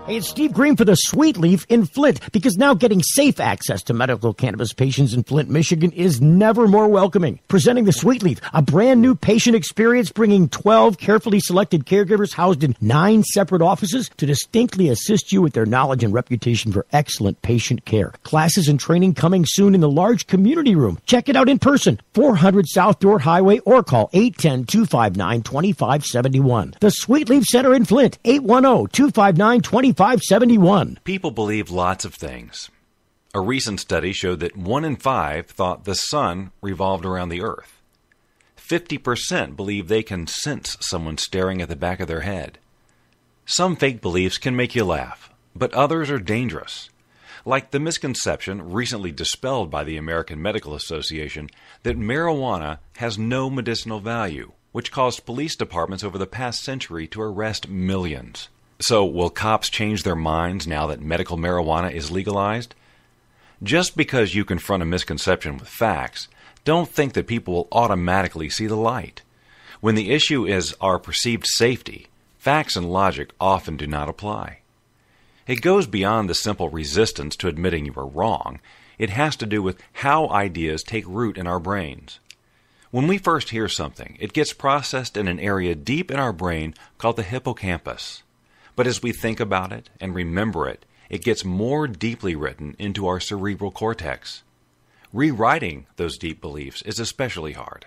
Hey, it's Steve Green for the Sweet Leaf in Flint, because now getting safe access to medical cannabis patients in Flint, Michigan is never more welcoming. Presenting the Sweet Leaf, a brand new patient experience bringing 12 carefully selected caregivers housed in 9 separate offices to distinctly assist you with their knowledge and reputation for excellent patient care. Classes and training coming soon in the large community room. Check it out in person, 400 South Dorr Highway, or call 810-259-2571. The Sweet Leaf Center in Flint, 810-259-2571. 571. People believe lots of things. A recent study showed that 1 in 5 thought the sun revolved around the earth. 50% believe they can sense someone staring at the back of their head. Some fake beliefs can make you laugh, but others are dangerous. Like the misconception, recently dispelled by the American Medical Association, that marijuana has no medicinal value, which caused police departments over the past century to arrest millions. So, will cops change their minds now that medical marijuana is legalized? Just because you confront a misconception with facts, don't think that people will automatically see the light. When the issue is our perceived safety, facts and logic often do not apply. It goes beyond the simple resistance to admitting you are wrong. It has to do with how ideas take root in our brains. When we first hear something, it gets processed in an area deep in our brain called the hippocampus. But as we think about it and remember it, it gets more deeply written into our cerebral cortex. Rewriting those deep beliefs is especially hard.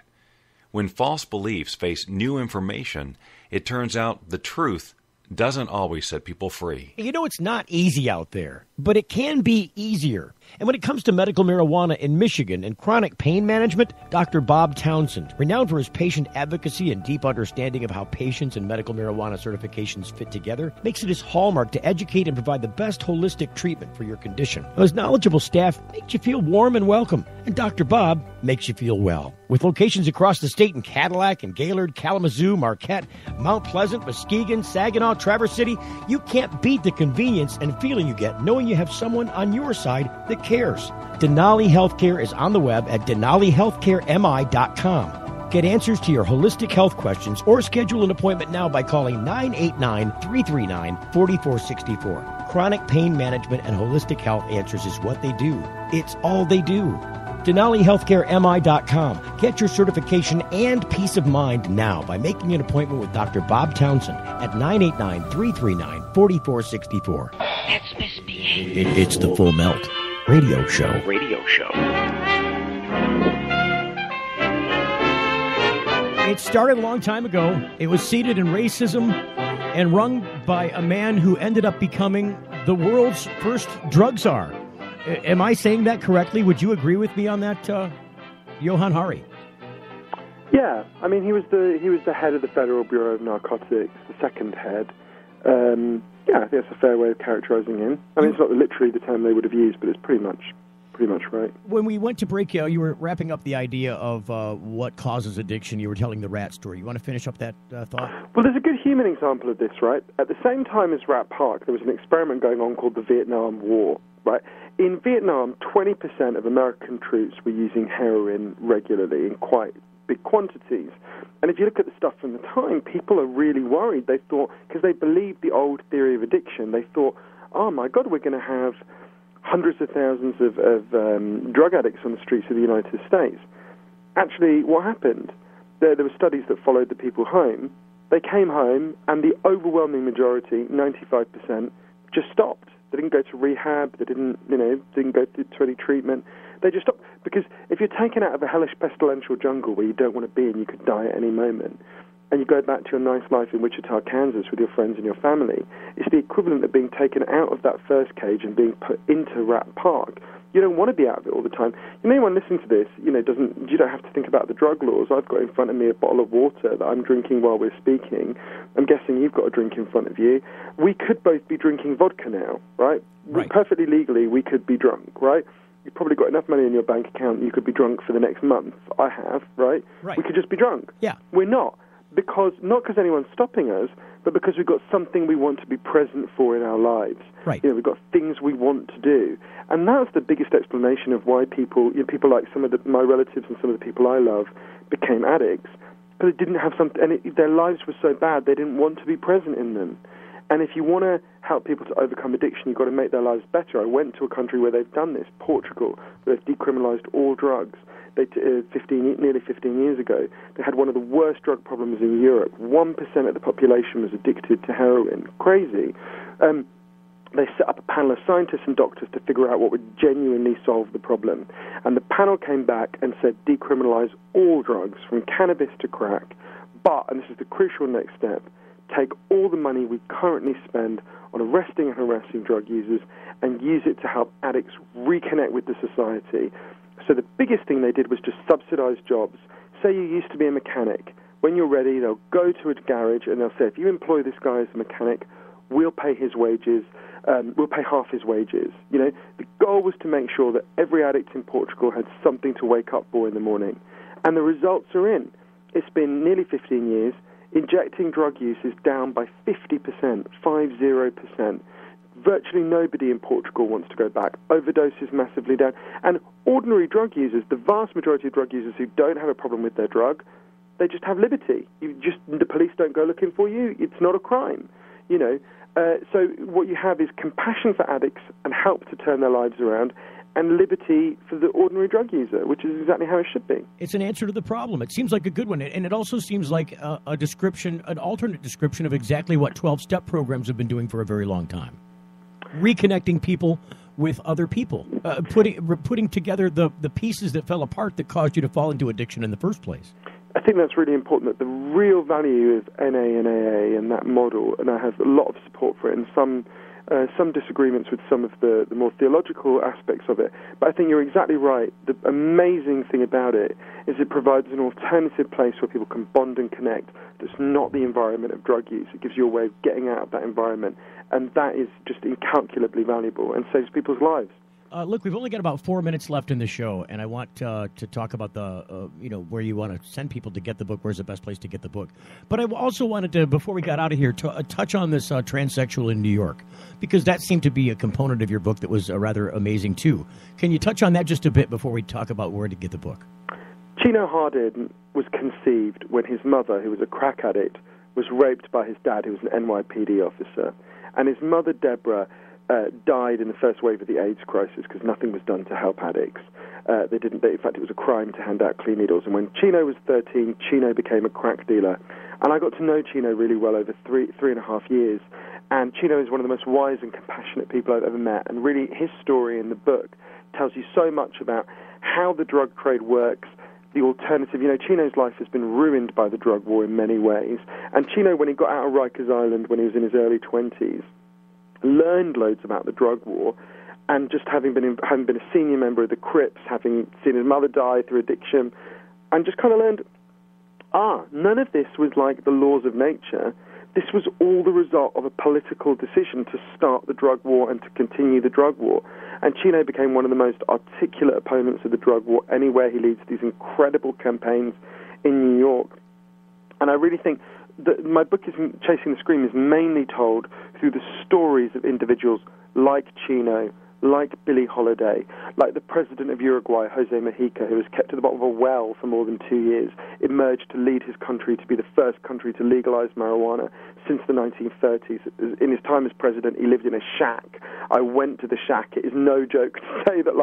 When false beliefs face new information, it turns out the truth doesn't always set people free. You know, it's not easy out there, but it can be easier. And when it comes to medical marijuana in Michigan and chronic pain management, Dr. Bob Townsend, renowned for his patient advocacy and deep understanding of how patients and medical marijuana certifications fit together, makes it his hallmark to educate and provide the best holistic treatment for your condition. His knowledgeable staff makes you feel warm and welcome, and Dr. Bob makes you feel well. With locations across the state in Cadillac and Gaylord, Kalamazoo, Marquette, Mount Pleasant, Muskegon, Saginaw, Traverse City, you can't beat the convenience and feeling you get knowing you have someone on your side that cares. Denali Healthcare is on the web at denalihealthcaremi.com. Get answers to your holistic health questions or schedule an appointment now by calling 989-339-4464. Chronic pain management and holistic health answers is what they do. It's all they do. DenaliHealthcareMI.com. Get your certification and peace of mind now by making an appointment with Dr. Bob Townsend at 989-339-4464. That's misbehaved. It's the Full Melt Radio Show. It started a long time ago. It was seeded in racism and run by a man who ended up becoming the world's first drug czar. Am I saying that correctly? Would you agree with me on that, Johann Hari? Yeah, I mean, he was the head of the Federal Bureau of Narcotics, the second head. Yeah, I think that's a fair way of characterizing him. I mean, it's not literally the term they would have used, but it's pretty much right. When we went to break, you were wrapping up the idea of what causes addiction. You were telling the rat story. You want to finish up that thought? Well, there's a good human example of this, right? At the same time as Rat Park, there was an experiment going on called the Vietnam War, right? In Vietnam, 20% of American troops were using heroin regularly in quite big quantities. And if you look at the stuff from the time, people are really worried. They thought, because they believed the old theory of addiction, they thought, oh my God, we're going to have hundreds of thousands of drug addicts on the streets of the United States. Actually, what happened? There were studies that followed the people home. They came home, and the overwhelming majority, 95%, just stopped. They didn't go to rehab. They didn't go to any treatment. They just stopped. Because if you're taken out of a hellish pestilential jungle where you don't want to be and you could die at any moment, and you go back to your nice life in Wichita, Kansas with your friends and your family, it's the equivalent of being taken out of that first cage and being put into Rat Park. You don't want to be out of it all the time. Anyone listening to this, you don't have to think about the drug laws. I've got in front of me a bottle of water that I'm drinking while we're speaking. I'm guessing you've got a drink in front of you. We could both be drinking vodka now, right? Perfectly legally, we could be drunk, right? You've probably got enough money in your bank account, you could be drunk for the next month. I have, right? We could just be drunk. Yeah. We're not. Not because anyone's stopping us, but because we've got something we want to be present for in our lives. Right. We've got things we want to do. And that's the biggest explanation of why people like some of my relatives and some of the people I love became addicts, because they didn't have something, and their lives were so bad they didn't want to be present in them. And if you want to help people to overcome addiction, you've got to make their lives better. I went to a country where they've done this, Portugal, where they've decriminalized all drugs. Nearly 15 years ago, they had one of the worst drug problems in Europe. 1% of the population was addicted to heroin. Crazy. They set up a panel of scientists and doctors to figure out what would genuinely solve the problem. And the panel came back and said decriminalize all drugs, from cannabis to crack. But, and this is the crucial next step, take all the money we currently spend on arresting and harassing drug users and use it to help addicts reconnect with the society. So the biggest thing they did was just subsidize jobs. Say you used to be a mechanic. When you're ready, they'll go to a garage and they'll say, if you employ this guy as a mechanic, we'll pay his wages. We'll pay half his wages. The goal was to make sure that every addict in Portugal had something to wake up for in the morning. And the results are in. It's been nearly 15 years. Injecting drug use is down by 50%, 50%. Virtually nobody in Portugal wants to go back. Overdoses massively down. And ordinary drug users, the vast majority of drug users who don't have a problem with their drug, they just have liberty. The police don't go looking for you. It's not a crime, So what you have is compassion for addicts and help to turn their lives around, and liberty for the ordinary drug user, which is exactly how it should be. It's an answer to the problem. It seems like a good one, and it also seems like an alternate description of exactly what 12-step programs have been doing for a very long time. Reconnecting people with other people, putting together the pieces that fell apart that caused you to fall into addiction in the first place. I think that's really important, that the real value of NA and AA and that model, and I have a lot of support for it, and some disagreements with some of the more theological aspects of it. But I think you're exactly right. The amazing thing about it is it provides an alternative place where people can bond and connect that's not the environment of drug use. It gives you a way of getting out of that environment, and that is just incalculably valuable and saves people's lives. Look, we've only got about 4 minutes left in the show, and I want to talk about the, where you want to send people to get the book. Where's the best place to get the book? But I also wanted to, before we got out of here, touch on this transsexual in New York, because that seemed to be a component of your book that was rather amazing, too. Can you touch on that just a bit before we talk about where to get the book? Chino Hardin was conceived when his mother, who was a crack addict, was raped by his dad, who was an NYPD officer. And his mother, Deborah, died in the first wave of the AIDS crisis because nothing was done to help addicts. In fact, it was a crime to hand out clean needles. And when Chino was 13, Chino became a crack dealer. And I got to know Chino really well over three and a half years. And Chino is one of the most wise and compassionate people I've ever met. And really, his story in the book tells you so much about how the drug trade works, the alternative. Chino's life has been ruined by the drug war in many ways. And Chino, when he got out of Rikers Island when he was in his early 20s, learned loads about the drug war, and just having been a senior member of the Crips, having seen his mother die through addiction, and just kind of learned, none of this was like the laws of nature. This was all the result of a political decision to start the drug war and to continue the drug war. And Chino became one of the most articulate opponents of the drug war anywhere. He leads these incredible campaigns in New York. And I really think my book, Chasing the Scream, is mainly told through the stories of individuals like Chino, like Billie Holiday, like the president of Uruguay, Jose Mujica, who was kept at the bottom of a well for more than 2 years, emerged to lead his country to be the first country to legalize marijuana since the 1930s. In his time as president, he lived in a shack. I went to the shack. It is no joke to say that,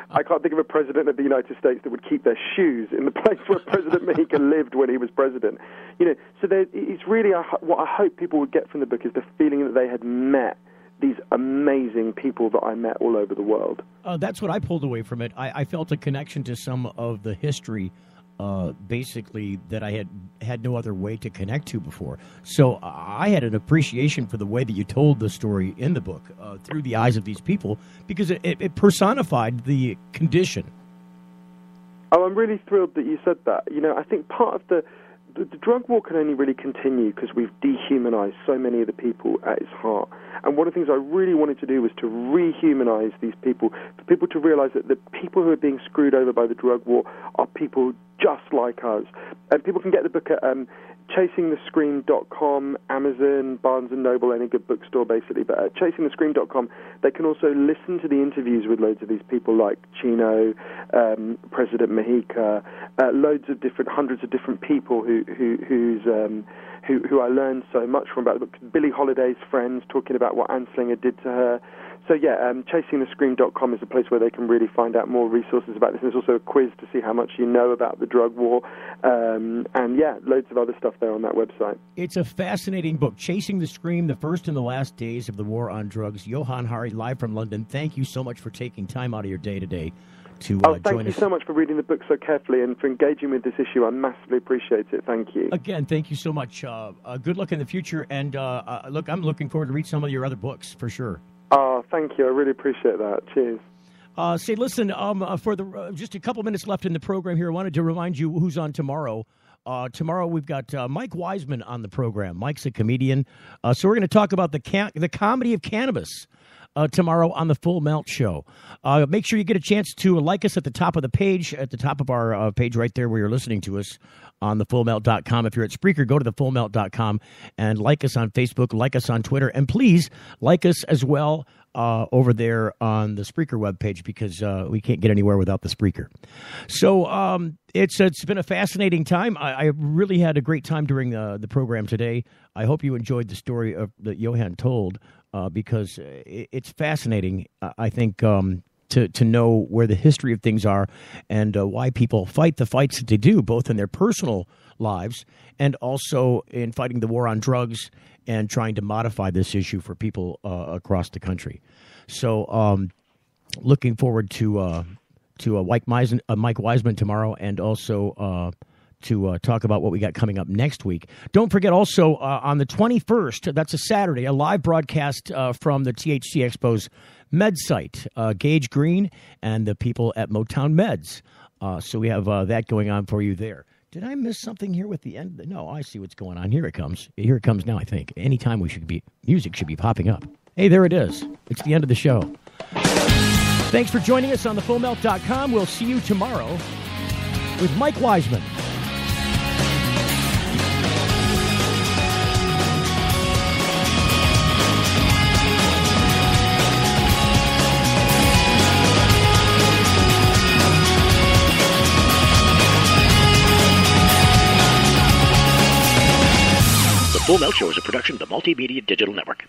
I can't think of a president of the United States that would keep their shoes in the place where President Mujica lived when he was president. So it's really what I hope people would get from the book is the feeling that they had met these amazing people that I met all over the world. That's what I pulled away from it. I felt a connection to some of the history, basically, that I had no other way to connect to before. So I had an appreciation for the way that you told the story in the book through the eyes of these people, because it personified the condition. Oh, I'm really thrilled that you said that. I think part of the drug war can only really continue because we've dehumanized so many of the people at its heart. And one of the things I really wanted to do was to rehumanize these people, for people to realize that the people who are being screwed over by the drug war are people just like us. And people can get the book at chasingthescream.com, Amazon, Barnes & Noble, any good bookstore, basically. But at chasingthescream.com, they can also listen to the interviews with loads of these people like Chino, President Mujica, hundreds of different people who I learned so much from about the book. Billie Holiday's friends talking about what Anslinger did to her. So chasingthescream.com is a place where they can really find out more resources about this. There's also a quiz to see how much you know about the drug war. Loads of other stuff there on that website. It's a fascinating book, Chasing the Scream, the first and the last days of the war on drugs. Johann Hari, live from London. Thank you so much for taking time out of your day today to join us. Thank you so much for reading the book so carefully and for engaging with this issue. I massively appreciate it. Thank you. Again, thank you so much. Good luck in the future. And look, I'm looking forward to read some of your other books for sure. Thank you. I really appreciate that. Cheers. Listen, for just a couple minutes left in the program here, I wanted to remind you who's on tomorrow. Tomorrow we've got Mike Wiseman on the program. Mike's a comedian. So we're going to talk about the comedy of cannabis tomorrow on the Full Melt Show. Make sure you get a chance to like us at the top of the page, at the top of our page right there where you're listening to us on thefullmelt.com. If you're at Spreaker, go to thefullmelt.com and like us on Facebook, like us on Twitter, and please like us as well over there on the Spreaker webpage, because we can't get anywhere without the Spreaker. So it's been a fascinating time. I really had a great time during the program today. I hope you enjoyed the story that Johann told, because it's fascinating, I think, to know where the history of things are and why people fight the fights that they do, both in their personal lives and also in fighting the war on drugs and trying to modify this issue for people across the country. So looking forward to Mike Wiseman tomorrow, and also to talk about what we got coming up next week. Don't forget also on the 21st, that's a Saturday, a live broadcast from the THC Expo's Med site, Gage Green and the people at Motown Meds. So we have that going on for you there. Did I miss something here with the end? No, I see what's going on. Here it comes. Here it comes now, I think. Anytime music should be popping up. Hey, there it is. It's the end of the show. Thanks for joining us on thefullmelt.com. We'll see you tomorrow with Mike Wiseman. The Full Melt Show is a production of the Multimedia Digital Network.